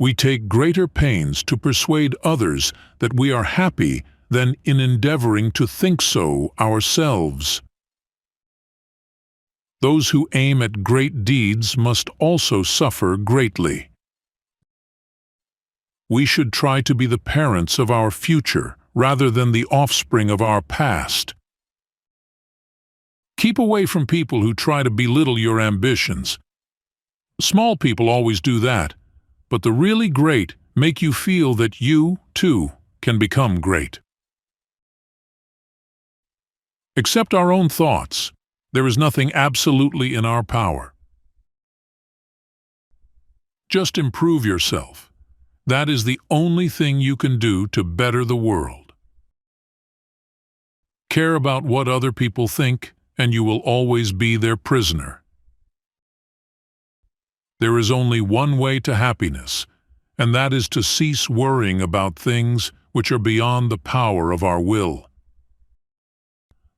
We take greater pains to persuade others that we are happy than in endeavoring to think so ourselves. Those who aim at great deeds must also suffer greatly. We should try to be the parents of our future rather than the offspring of our past. Keep away from people who try to belittle your ambitions. Small people always do that, but the really great make you feel that you, too, can become great. Accept our own thoughts. There is nothing absolutely in our power. Just improve yourself. That is the only thing you can do to better the world. Care about what other people think, and you will always be their prisoner. There is only one way to happiness, and that is to cease worrying about things which are beyond the power of our will.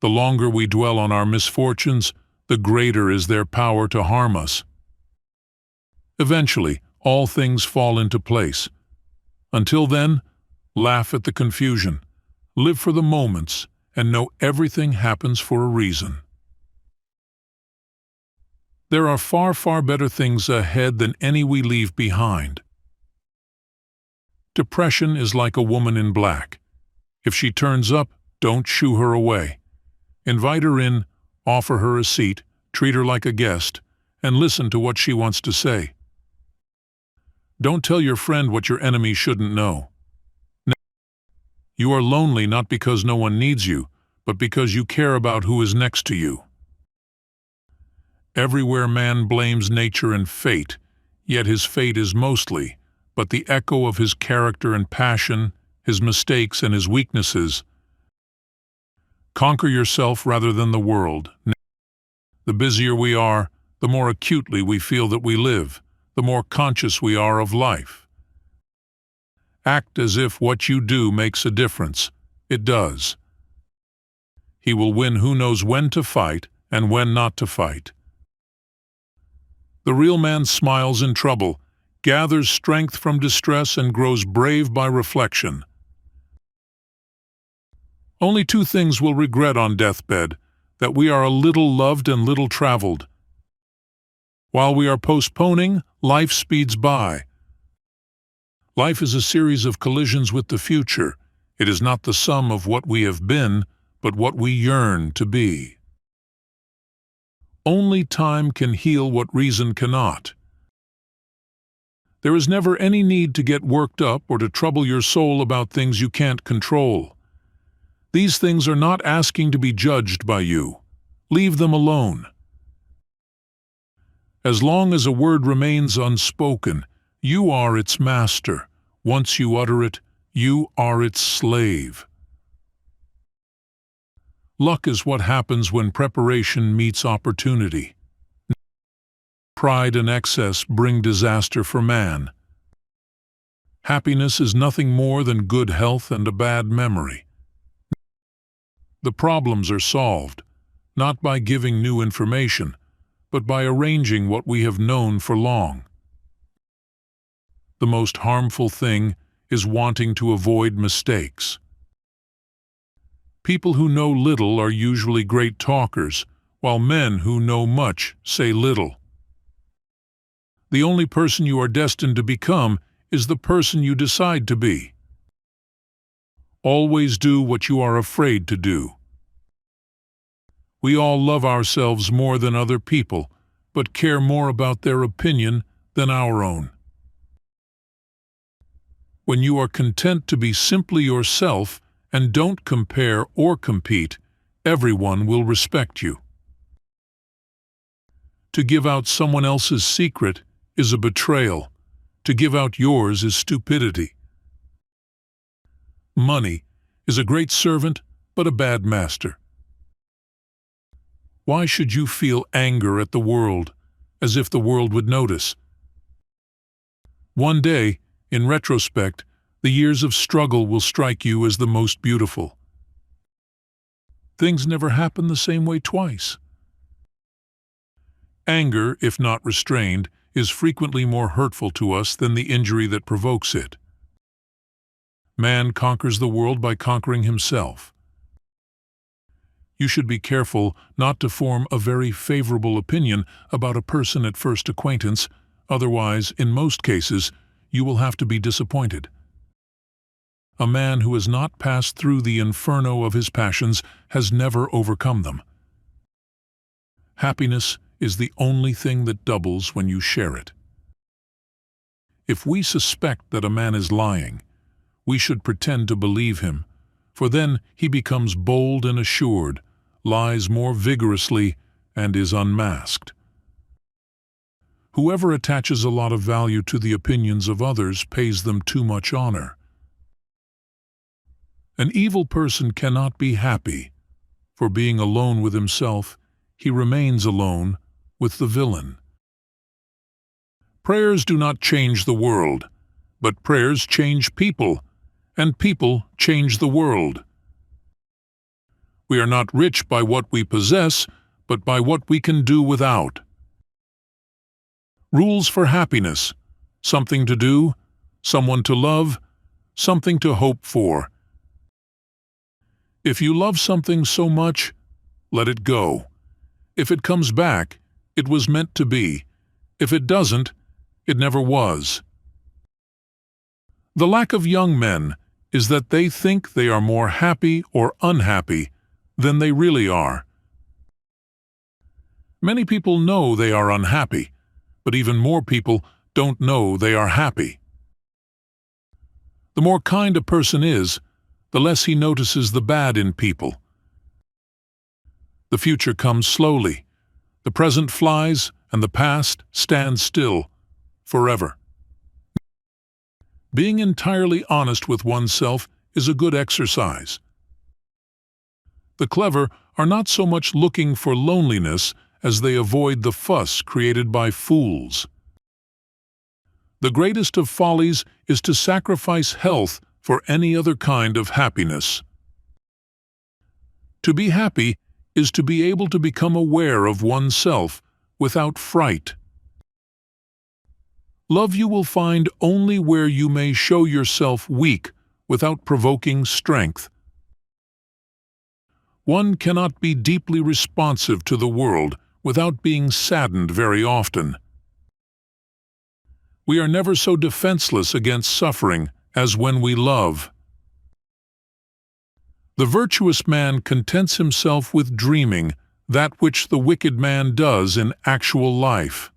The longer we dwell on our misfortunes, the greater is their power to harm us. Eventually, all things fall into place. Until then, laugh at the confusion, live for the moments, and know everything happens for a reason. There are far, far better things ahead than any we leave behind. Depression is like a woman in black. If she turns up, don't shoo her away. Invite her in, offer her a seat, treat her like a guest, and listen to what she wants to say. Don't tell your friend what your enemy shouldn't know. You are lonely not because no one needs you, but because you care about who is next to you. Everywhere man blames nature and fate, yet his fate is mostly but the echo of his character and passion, his mistakes and his weaknesses. Conquer yourself rather than the world. The busier we are, the more acutely we feel that we live, the more conscious we are of life. Act as if what you do makes a difference. It does. He will win who knows when to fight and when not to fight. The real man smiles in trouble, gathers strength from distress, and grows brave by reflection. Only two things we'll regret on deathbed: that we are a little loved and little traveled. While we are postponing, life speeds by. Life is a series of collisions with the future. It is not the sum of what we have been, but what we yearn to be. Only time can heal what reason cannot. There is never any need to get worked up or to trouble your soul about things you can't control. These things are not asking to be judged by you. Leave them alone. As long as a word remains unspoken, you are its master. Once you utter it, you are its slave. Luck is what happens when preparation meets opportunity. Pride and excess bring disaster for man. Happiness is nothing more than good health and a bad memory. The problems are solved, not by giving new information, but by arranging what we have known for long. The most harmful thing is wanting to avoid mistakes. People who know little are usually great talkers, while men who know much say little. The only person you are destined to become is the person you decide to be. Always do what you are afraid to do. We all love ourselves more than other people, but care more about their opinion than our own. When you are content to be simply yourself and don't compare or compete, everyone will respect you. To give out someone else's secret is a betrayal. To give out yours is stupidity. Money is a great servant, but a bad master. Why should you feel anger at the world, as if the world would notice? One day, in retrospect, the years of struggle will strike you as the most beautiful. Things never happen the same way twice. Anger, if not restrained, is frequently more hurtful to us than the injury that provokes it. Man conquers the world by conquering himself. You should be careful not to form a very favorable opinion about a person at first acquaintance, otherwise, in most cases, you will have to be disappointed. A man who has not passed through the inferno of his passions has never overcome them. Happiness is the only thing that doubles when you share it. If we suspect that a man is lying, we should pretend to believe him, for then he becomes bold and assured, lies more vigorously, and is unmasked. Whoever attaches a lot of value to the opinions of others pays them too much honor. An evil person cannot be happy, for being alone with himself, he remains alone with the villain. Prayers do not change the world, but prayers change people, and people change the world. We are not rich by what we possess, but by what we can do without. Rules for happiness: something to do, someone to love, something to hope for. If you love something so much, let it go. If it comes back, it was meant to be. If it doesn't, it never was. The lack of young men is that they think they are more happy or unhappy than they really are. Many people know they are unhappy, but even more people don't know they are happy. The more kind a person is, the less he notices the bad in people. The future comes slowly. The present flies, and the past stands still, forever. Being entirely honest with oneself is a good exercise. The clever are not so much looking for loneliness as they avoid the fuss created by fools. The greatest of follies is to sacrifice health for any other kind of happiness. To be happy is to be able to become aware of oneself without fright. Love you will find only where you may show yourself weak without provoking strength. One cannot be deeply responsive to the world without being saddened very often. We are never so defenseless against suffering as when we love. The virtuous man contents himself with dreaming that which the wicked man does in actual life.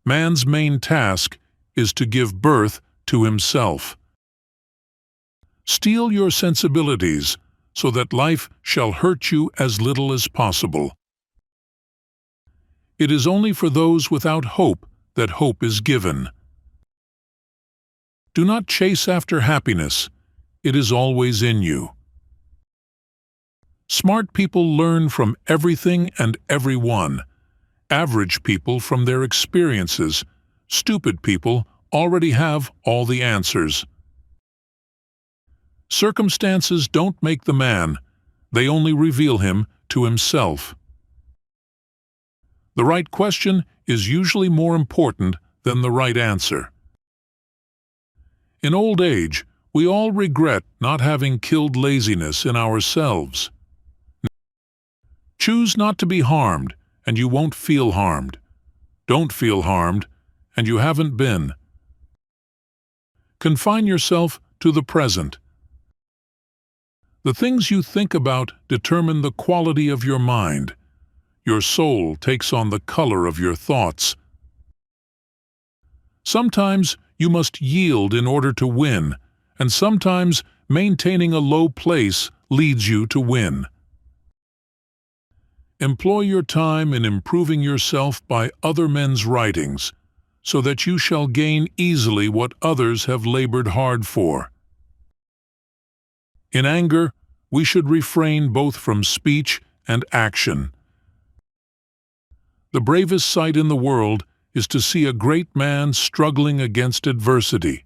Man's main task is to give birth to himself. Steel your sensibilities so that life shall hurt you as little as possible. It is only for those without hope that hope is given. Do not chase after happiness. It is always in you. Smart people learn from everything and everyone. Average people from their experiences. Stupid people already have all the answers. Circumstances don't make the man. They only reveal him to himself. The right question is usually more important than the right answer. In old age, we all regret not having killed laziness in ourselves. Choose not to be harmed, and you won't feel harmed. Don't feel harmed, and you haven't been. Confine yourself to the present. The things you think about determine the quality of your mind. Your soul takes on the color of your thoughts. Sometimes you must yield in order to win, and sometimes maintaining a low place leads you to win. Employ your time in improving yourself by other men's writings, so that you shall gain easily what others have labored hard for. In anger, we should refrain both from speech and action. The bravest sight in the world is to see a great man struggling against adversity.